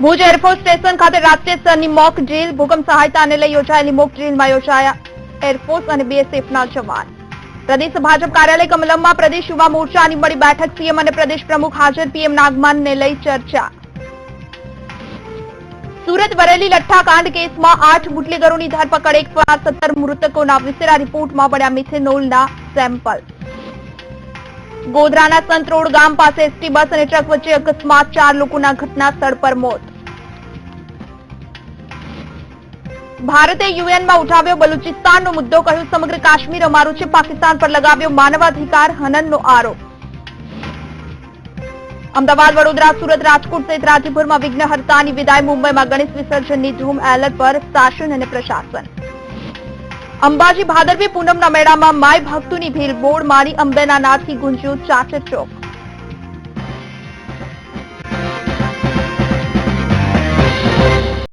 Bhuj air force station ખાતે રાષ્ટ્રીય સ્તરની મોક ડ્રીલ ભૂકંપ સહાયતાને લઈ યોજાયેલી મોક ડ્રીલમાં યોજાયા એરફોર્સ અને બીએસએફના જવાન. પ્રદેશ ભાજપ કાર્યાલય કમલમમાં પ્રદેશ યુવા મોરચાની મળી બેઠક. સીએમ અને પ્રદેશ પ્રમુખ હાજર. પીએમ નાગમાનને લઈ ચર્ચા. સુરત વરેલી લઠ્ઠાકાંડ કેસમાં 8 બુટલેગરોની ધરપકડ. 117 મૃતકોના વિસેરા રિપોર્ટમાં મળ્યા મિથેનોલના સેમ્પલ. ગોધરાના સંતરોડ ગામ પાસે એસટી બસ અને ટ્રક વચ્ચે અકસ્માત. 4 લોકોના ઘટના સ્થળ પર મોત. ભારતે યુએનમાં ઉઠાવ્યો બલુચિસ્તાનનો મુદ્દો. કહ્યું સમગ્ર કાશ્મીર અમારું છે. પાકિસ્તાન પર લગાવ્યો માનવાધિકાર હનનનો આરોપ. અમદાવાદ, વડોદરા, સુરત, રાજકોટ સહિત રાજ્યભરમાં વિઘ્નહર્તાની વિદાય. મુંબઈમાં ગણેશ વિસર્જનની ધૂમ. એલર્ટ પર શાસન અને પ્રશાસન. અંબાજી ભાદરવી પૂનમના મેળામાં માય ભક્તોની ભીડ. બોર્ડ મારી અંબેના નાદથી ગુંજ્યું ચાચર ચોક.